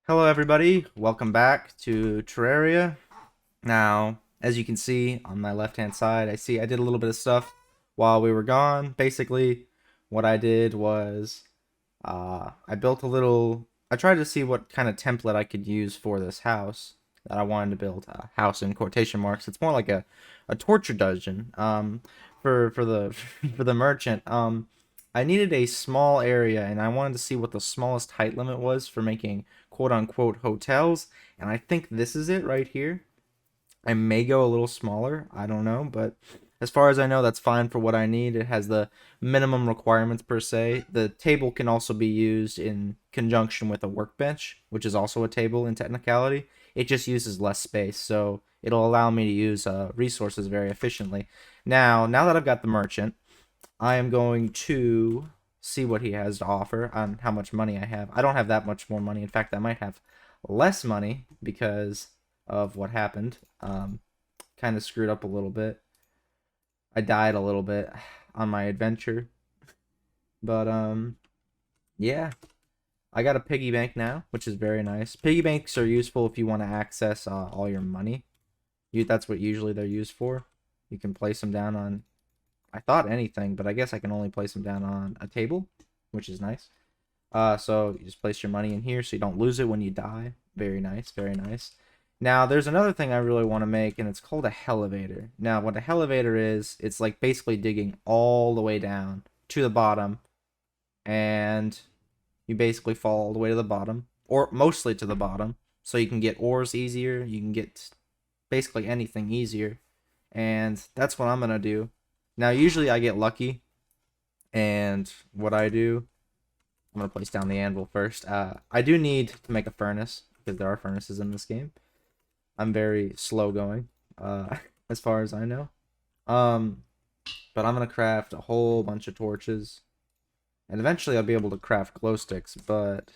Hello everybody, welcome back to Terraria. Now, as you can see on my left hand side, I did a little bit of stuff while we were gone. Basically, what I did was I tried to see what kind of template I could use for this house that I wanted to build. House in quotation marks. It's more like a torture dungeon for the for the merchant. I needed a small area and I wanted to see what the smallest height limit was for making quote unquote hotels, and I think this is it right here. I may go a little smaller, I don't know, but as far as I know, that's fine for what I need. It has the minimum requirements per se. The table can also be used in conjunction with a workbench, which is also a table in technicality. It just uses less space, so it'll allow me to use resources very efficiently. Now that I've got the merchant, I am going to see what he has to offer on how much money I have. I don't have that much more money. In fact, I might have less money because of what happened. Kind of screwed up a little bit. I died a little bit on my adventure. But yeah. I got a piggy bank now, which is very nice. Piggy banks are useful if you want to access all your money. That's what usually they're used for. You can place them down on, I thought anything, but I guess I can only place them down on a table, which is nice. So you just place your money in here so you don't lose it when you die. Very nice, very nice. Now, there's another thing I really want to make, and it's called a Hellevator. Now, what a Hellevator is, it's like basically digging all the way down to the bottom, and you basically fall all the way to the bottom, or mostly to the bottom, so you can get ores easier, you can get basically anything easier, and that's what I'm going to do. Now, usually I get lucky, and what I do, I'm going to place down the anvil first. I do need to make a furnace, because there are furnaces in this game. I'm very slow going, as far as I know. Um, but I'm going to craft a whole bunch of torches, and eventually I'll be able to craft glow sticks, but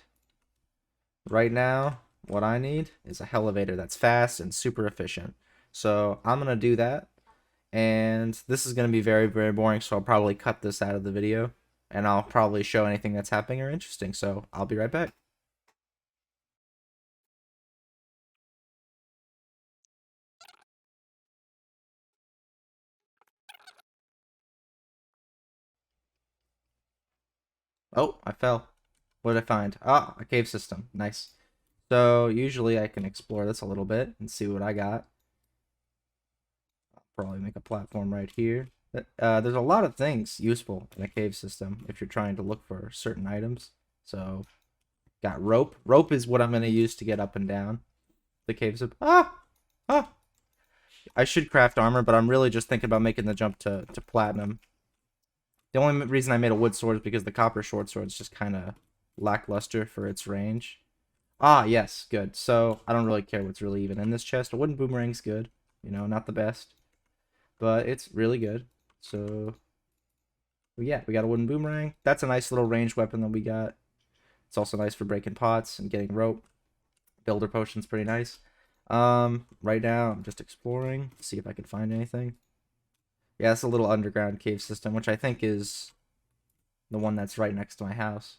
right now, what I need is a Hellevator that's fast and super efficient. So I'm going to do that. And this is going to be very, very boring, so I'll probably cut this out of the video. And I'll probably show anything that's happening or interesting, so I'll be right back. Oh, I fell. What did I find? Ah, a cave system. Nice. So usually I can explore this a little bit and see what I got. I'll probably make a platform right here. There's a lot of things useful in a cave system if you're trying to look for certain items. So, got rope. Rope is what I'm going to use to get up and down the cave system. Ah! Ah! I should craft armor, but I'm really just thinking about making the jump to platinum. The only reason I made a wood sword is because the copper short sword is just kind of lackluster for its range. Ah, yes, good. So, I don't really care what's really even in this chest. A wooden boomerang's good. You know, not the best, but it's really good. So, yeah, we got a wooden boomerang. That's a nice little ranged weapon that we got. It's also nice for breaking pots and getting rope. Builder potion's pretty nice. Right now I'm just exploring, see if I can find anything. Yeah, it's a little underground cave system, which I think is the one that's right next to my house.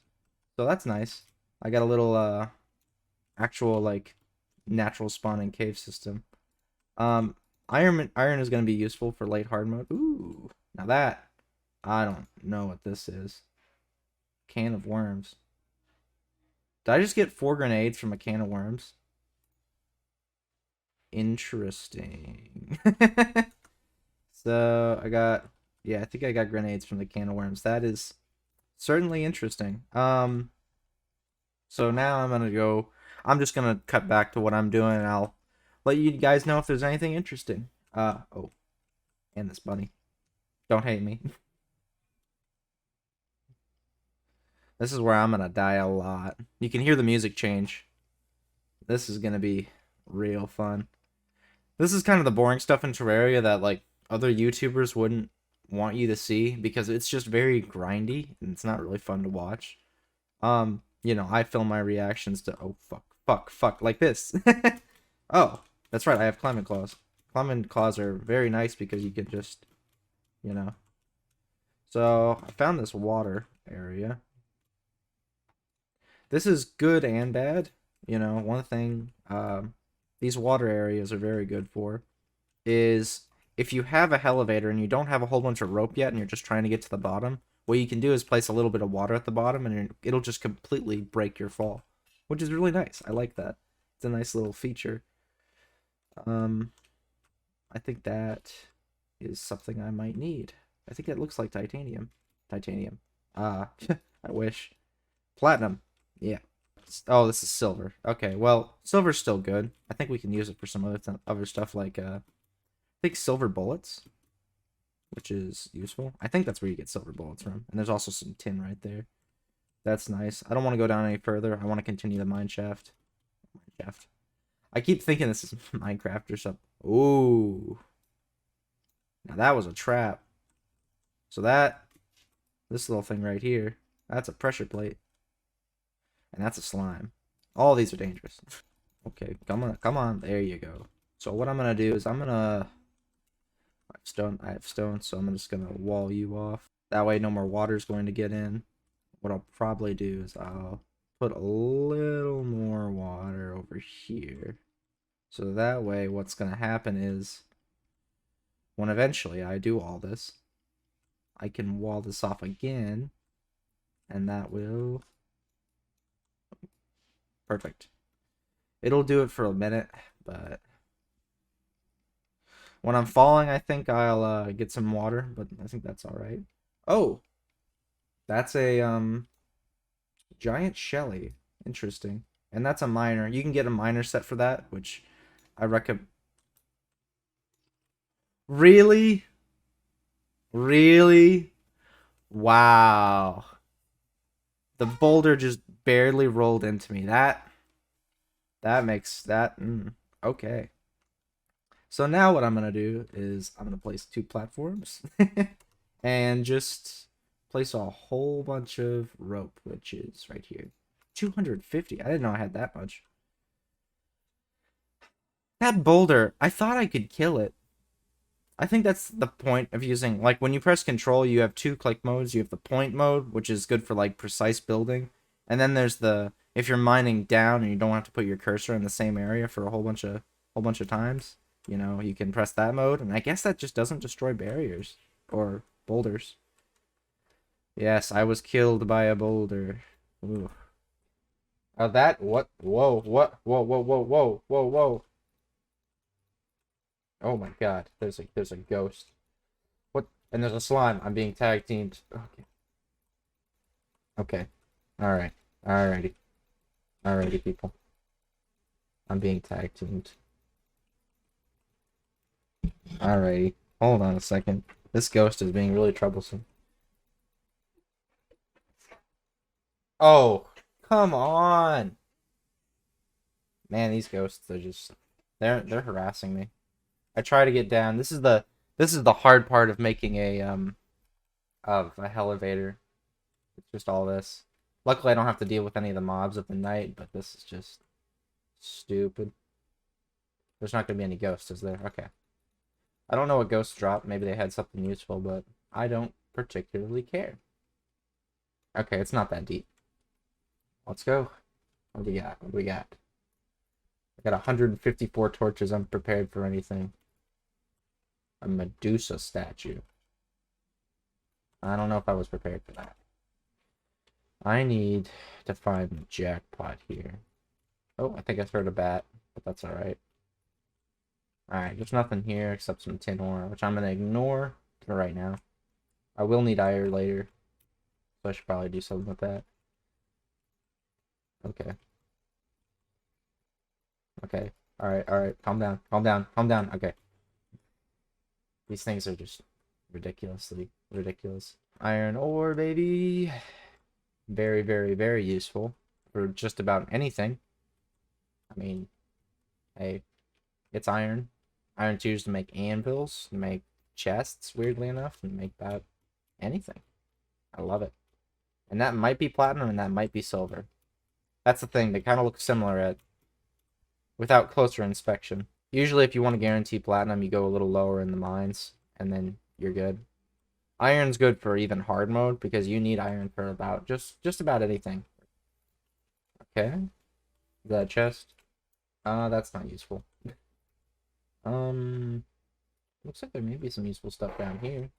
So that's nice. I got a little actual like natural spawning cave system. Um, iron is gonna be useful for late hard mode. Ooh, now that I don't know what this is. Can of worms. Did I just get 4 grenades from a can of worms? Interesting. So I got, yeah, I think I got grenades from the can of worms. That is certainly interesting. So now I'm just gonna cut back to what I'm doing, and I'll let you guys know if there's anything interesting. Oh, and this bunny. Don't hate me. This is where I'm gonna die a lot. You can hear the music change. This is gonna be real fun. This is kind of the boring stuff in Terraria that like other YouTubers wouldn't want you to see because it's just very grindy and it's not really fun to watch. I film my reactions to oh fuck like this. Oh, that's right, I have climate claws. Climate claws are very nice because you can just, you know. So I found this water area. This is good and bad. you know, one thing these water areas are very good for is if you have a Hellevator and you don't have a whole bunch of rope yet and you're just trying to get to the bottom, what you can do is place a little bit of water at the bottom and it'll just completely break your fall, which is really nice. I like that. It's a nice little feature. Um, I think that is something I might need. I think it looks like titanium. Titanium. I wish. Platinum. Yeah. Oh, this is silver. Okay, well, silver's still good. I think we can use it for some other stuff like I think silver bullets, which is useful. I think that's where you get silver bullets from. And there's also some tin right there. That's nice. I don't want to go down any further. I want to continue the mine shaft. Mine shaft. I keep thinking this is Minecraft or something. Ooh. Now that was a trap. So this little thing right here, that's a pressure plate. And that's a slime. All these are dangerous. Okay, come on, come on. There you go. So what I'm gonna do is I have stone, so I'm just gonna wall you off. That way no more water's going to get in. What I'll probably do is I'll put a little more water over here. So that way what's gonna happen is when eventually I do all this, I can wall this off again, and that will... Perfect. It'll do it for a minute, but when I'm falling, I think I'll get some water, but I think that's all right. Oh, that's a giant Shelly. Interesting. And that's a miner. You can get a miner set for that, which I recommend. Really? Really? Wow. The boulder just barely rolled into me. That makes that okay. So now what I'm gonna do is I'm gonna place 2 platforms and just place a whole bunch of rope, which is right here. 250. I didn't know I had that much. That boulder, I thought I could kill it. I think that's the point of using, like, when you press control, you have 2 click modes. You have the point mode, which is good for like precise building, and then there's the if you're mining down and you don't have to put your cursor in the same area for a whole bunch of times, you know, you can press that mode, and I guess that just doesn't destroy barriers or boulders. Yes, I was killed by a boulder. Ooh. That what? Whoa! What? Whoa! Whoa! Whoa! Whoa! Whoa! Whoa! Oh my God! There's a ghost. What? And there's a slime. I'm being tag teamed. Okay. Okay. All right. Alrighty. Alrighty, people. I'm being tag teamed. Alrighty. Hold on a second. This ghost is being really troublesome. Oh, come on. Man, these ghosts are just they're harassing me. I try to get down. This is the hard part of making a Hellevator. It's just all this. Luckily I don't have to deal with any of the mobs of the night, but this is just stupid. There's not gonna be any ghosts, is there? Okay. I don't know what ghosts dropped. Maybe they had something useful, but I don't particularly care. Okay, it's not that deep. Let's go. What do we got? What do we got? I got 154 torches. I'm prepared for anything. A Medusa statue. I don't know if I was prepared for that. I need to find the jackpot here. Oh, I think I heard a bat, but that's alright. Alright, there's nothing here except some tin ore, which I'm going to ignore for right now. I will need iron later, so I should probably do something with that. Okay. Okay. Alright, alright. Calm down. Calm down. Calm down. Okay. These things are just ridiculously ridiculous. Iron ore, baby. Very, very, very useful for just about anything. I mean, hey, it's iron. Iron's used to make anvils, to make chests, weirdly enough, and make about anything. I love it. And that might be platinum and that might be silver. That's the thing, they kind of look similar without closer inspection. Usually if you want to guarantee platinum, you go a little lower in the mines, and then you're good. Iron's good for even hard mode, because you need iron for about just about anything. Okay. Is that a chest? That's not useful. Um, looks like there may be some useful stuff down here.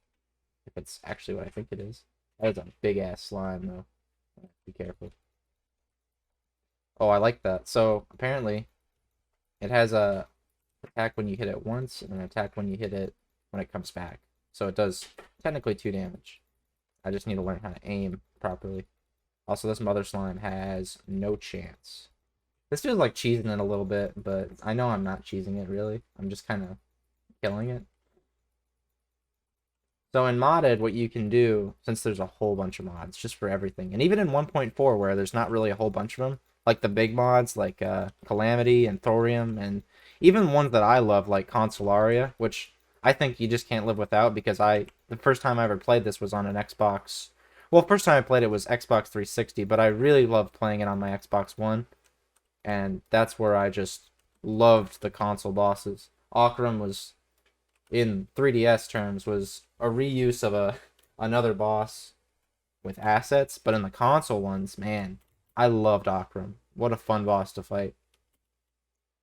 If it's actually what I think it is. That is a big ass slime though. Be careful. Oh, I like that. So apparently it has a attack when you hit it once and an attack when you hit it when it comes back. So it does technically 2 damage. I just need to learn how to aim properly. Also, this mother slime has no chance. This feels like cheesing it a little bit, but I know I'm not cheesing it really. I'm just kind of killing it. So in modded, what you can do, since there's a whole bunch of mods just for everything, and even in 1.4 where there's not really a whole bunch of them, like the big mods like Calamity and Thorium, and even ones that I love like Consolaria, which I think you just can't live without because the first time I ever played this was on an Xbox. Well, first time I played it was Xbox 360, but I really loved playing it on my Xbox One, and that's where I just loved the console bosses. Okram was in 3DS terms was a reuse of another boss with assets, but in the console ones, man, I loved Akram. What a fun boss to fight.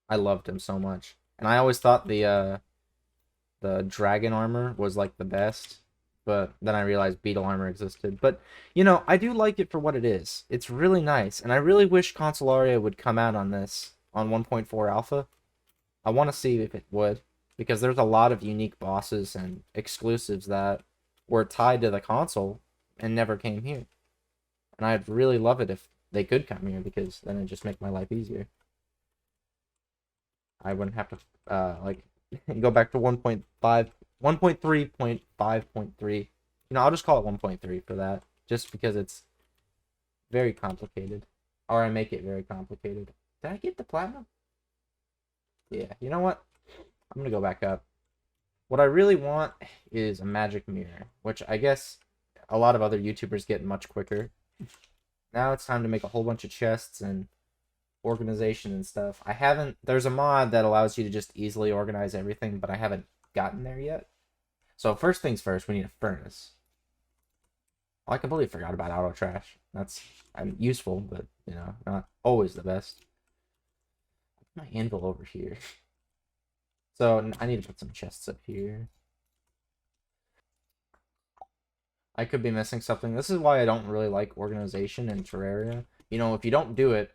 I loved him so much. And I always thought the dragon armor was like the best, but then I realized beetle armor existed. But you know, I do like it for what it is. It's really nice, and I really wish Consolaria would come out on this on 1.4 alpha. I want to see if it would, because there's a lot of unique bosses and exclusives that were tied to the console and never came here. And I'd really love it if they could come here, because then it'd just make my life easier. I wouldn't have to like go back to 1.5, 1.3.5.3. You know, I'll just call it 1.3 for that, just because it's very complicated, or I make it very complicated. Did I get the platinum? Yeah. You know what? I'm gonna go back up. What I really want is a magic mirror, which I guess a lot of other YouTubers get much quicker. Now it's time to make a whole bunch of chests and organization and stuff. I haven't. There's a mod that allows you to just easily organize everything, but I haven't gotten there yet. So first things first, we need a furnace. Well, I completely forgot about auto trash. That's useful, but you know, not always the best. My anvil over here. So I need to put some chests up here. I could be missing something. This is why I don't really like organization in Terraria. You know, if you don't do it,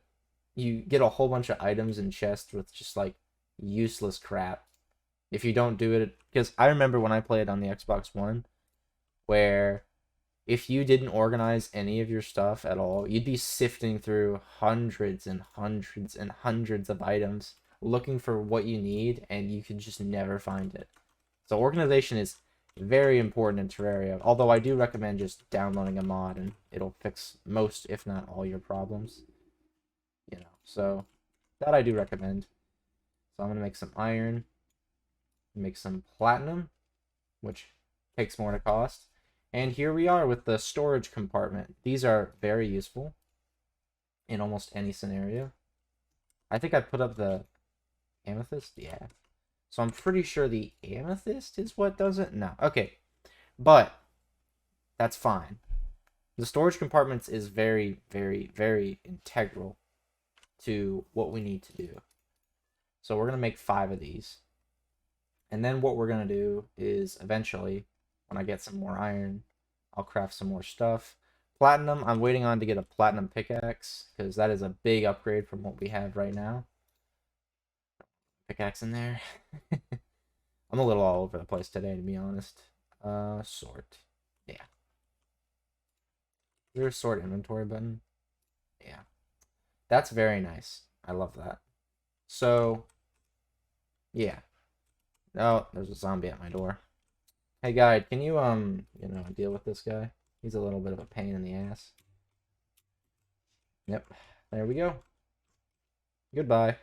you get a whole bunch of items and chests with just like useless crap. If you don't do it, because I remember when I played on the Xbox One, where if you didn't organize any of your stuff at all, you'd be sifting through hundreds and hundreds and hundreds of items looking for what you need, and you could just never find it. So organization is very important in Terraria, although I do recommend just downloading a mod and it'll fix most, if not all, your problems. You know, so that I do recommend. So I'm gonna make some iron, make some platinum, which takes more to cost. And here we are with the storage compartment. These are very useful in almost any scenario. I think I put up the amethyst, yeah. So I'm pretty sure the amethyst is what does it. No, okay, but that's fine. The storage compartments is very, very, very integral to what we need to do. So we're gonna make 5 of these, and then what we're gonna do is eventually, when I get some more iron, I'll craft some more stuff. Platinum, I'm waiting on to get a platinum pickaxe, because that is a big upgrade from what we have right now. Pickaxe in there. I'm a little all over the place today, to be honest. Sort. Yeah. Is there a sort inventory button? Yeah. That's very nice. I love that. So, yeah. Oh, there's a zombie at my door. Hey, guide, can you, you know, deal with this guy? He's a little bit of a pain in the ass. Yep. There we go. Goodbye.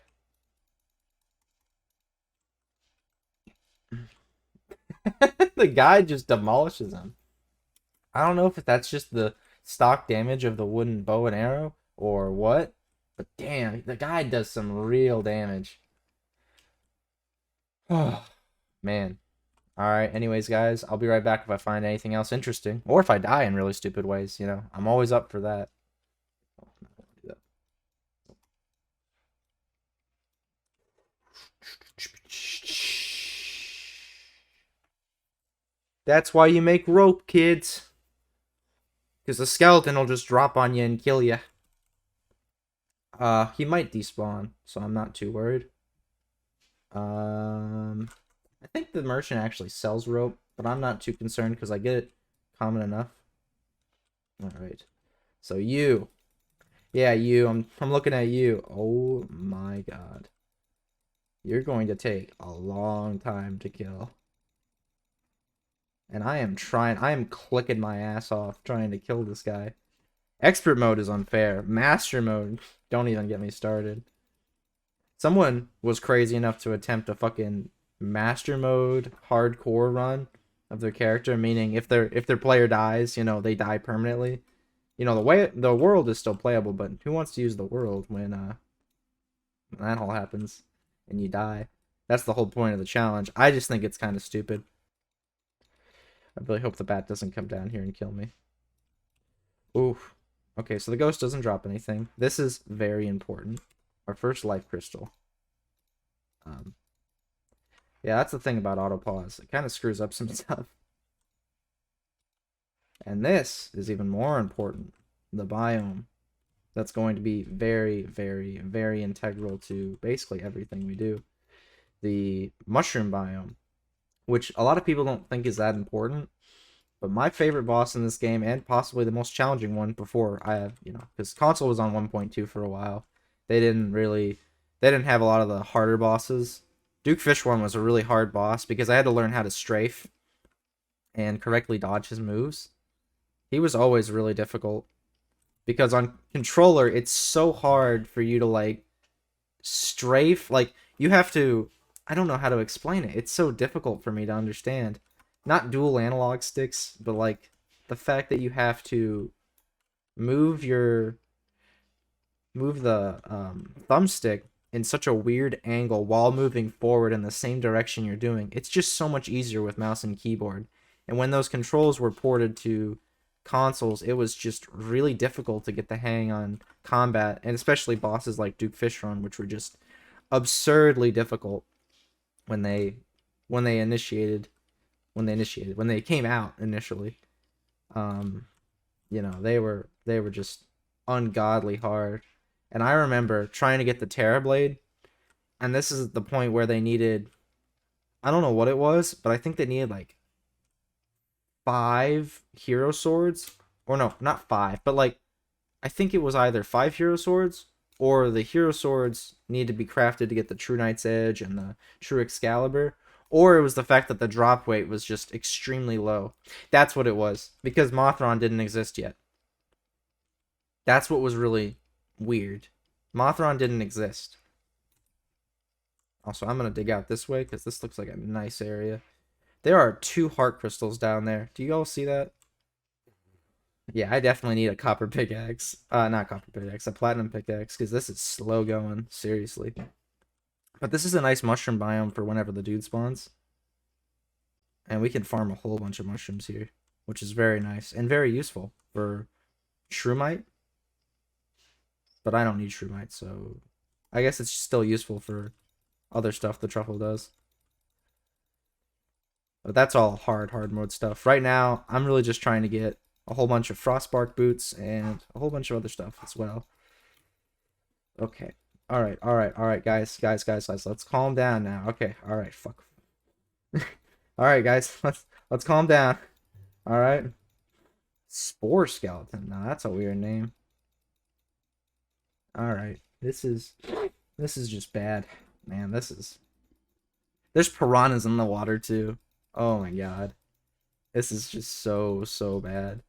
The guy just demolishes him. I don't know if that's just the stock damage of the wooden bow and arrow or what, but damn, the guy does some real damage. Oh, man. Alright, anyways, guys, I'll be right back if I find anything else interesting. Or if I die in really stupid ways, you know. I'm always up for that. That's why you make rope, kids. Because the skeleton will just drop on you and kill you. He might despawn, so I'm not too worried. I think the merchant actually sells rope, but I'm not too concerned because I get it common enough. Alright. So you. Yeah, you. I'm looking at you. Oh my god. You're going to take a long time to kill. And I am clicking my ass off trying to kill this guy. Expert mode is unfair. Master mode, don't even get me started. Someone was crazy enough to attempt a fucking master mode hardcore run of their character, meaning if their player dies, you know, they die permanently. You know, the world is still playable, but who wants to use the world when that all happens and you die? That's the whole point of the challenge. I just think it's kind of stupid. I really hope the bat doesn't come down here and kill me. Oof. Okay, so the ghost doesn't drop anything. This is very important. Our first life crystal. Yeah, that's the thing about auto pause. It kind of screws up some stuff. And this is even more important. The biome. That's going to be very, very, very integral to basically everything we do. The mushroom biome, which a lot of people don't think is that important. But my favorite boss in this game, and possibly the most challenging one before I have, you know, because console was on 1.2 for a while. They didn't have a lot of the harder bosses. Duke Fishworm was a really hard boss because I had to learn how to strafe and correctly dodge his moves. He was always really difficult because on controller, it's so hard for you to, like, strafe. Like, you have to, I don't know how to explain it. It's so difficult for me to understand. Not dual analog sticks, but like the fact that you have to move the thumbstick in such a weird angle while moving forward in the same direction you're doing. It's just so much easier with mouse and keyboard. And when those controls were ported to consoles, it was just really difficult to get the hang on combat, and especially bosses like Duke Fishron, which were just absurdly difficult when they came out initially. You know, they were just ungodly hard. And I remember trying to get the Terra Blade, and this is the point where they needed, I don't know what it was, but I think they needed like 5 hero swords, or no, not 5, but like I think it was either 5 hero swords or the hero swords needed to be crafted to get the True Knight's Edge and the True Excalibur, or it was the fact that the drop weight was just extremely low. That's what it was, because Mothron didn't exist yet. That's what was really weird. Mothron didn't exist. Also, I'm going to dig out this way because this looks like a nice area. There are 2 heart crystals down there. Do you all see that? Yeah, I definitely need a copper pickaxe. Not copper pickaxe, a platinum pickaxe, because this is slow going, seriously. But this is a nice mushroom biome for whenever the dude spawns. And we can farm a whole bunch of mushrooms here, which is very nice and very useful for shroomite. But I don't need shroomite, so I guess it's still useful for other stuff the truffle does. But that's all hard mode stuff. Right now, I'm really just trying to get a whole bunch of frostbark boots and a whole bunch of other stuff as well. Okay. All right, guys. Let's calm down now. Okay. All right. Fuck. All right, guys. Let's calm down. All right. Spore skeleton. Now that's a weird name. All right. This is just bad, man. There's piranhas in the water too. Oh my god. This is just so bad.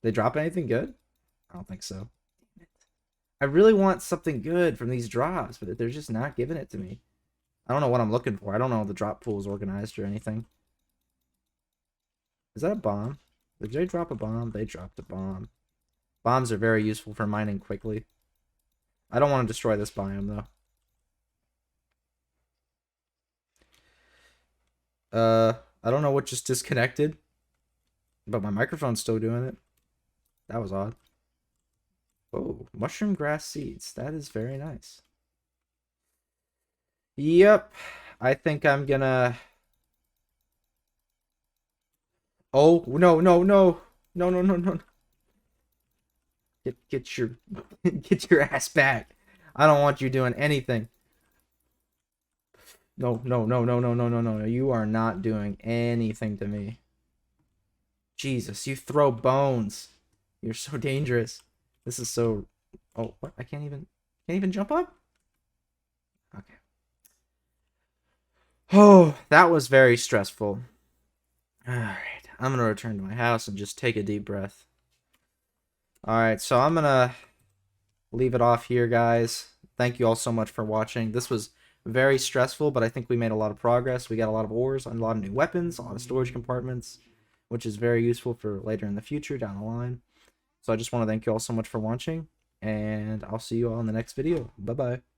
They drop anything good? I don't think so. I really want something good from these drops, but they're just not giving it to me. I don't know what I'm looking for. I don't know if the drop pool is organized or anything. Is that a bomb? Did they drop a bomb? They dropped a bomb. Bombs are very useful for mining quickly. I don't want to destroy this biome, though. I don't know what just disconnected, but my microphone's still doing it. That was odd. Oh, mushroom grass seeds. That is very nice. Yep. I think I'm gonna... Oh, no, no, no. No, no, no, no. Get your get your ass back. I don't want you doing anything. No, no, no, no, no, no, no, no. You are not doing anything to me. Jesus, you throw bones. You're so dangerous. This is so... Oh, what? I can't even jump up? Okay. Oh, that was very stressful. Alright, I'm gonna return to my house and just take a deep breath. Alright, so I'm gonna leave it off here, guys. Thank you all so much for watching. This was very stressful, but I think we made a lot of progress. We got a lot of ores, a lot of new weapons, a lot of storage compartments, which is very useful for later in the future, down the line. So I just want to thank you all so much for watching, and I'll see you all in the next video. Bye-bye.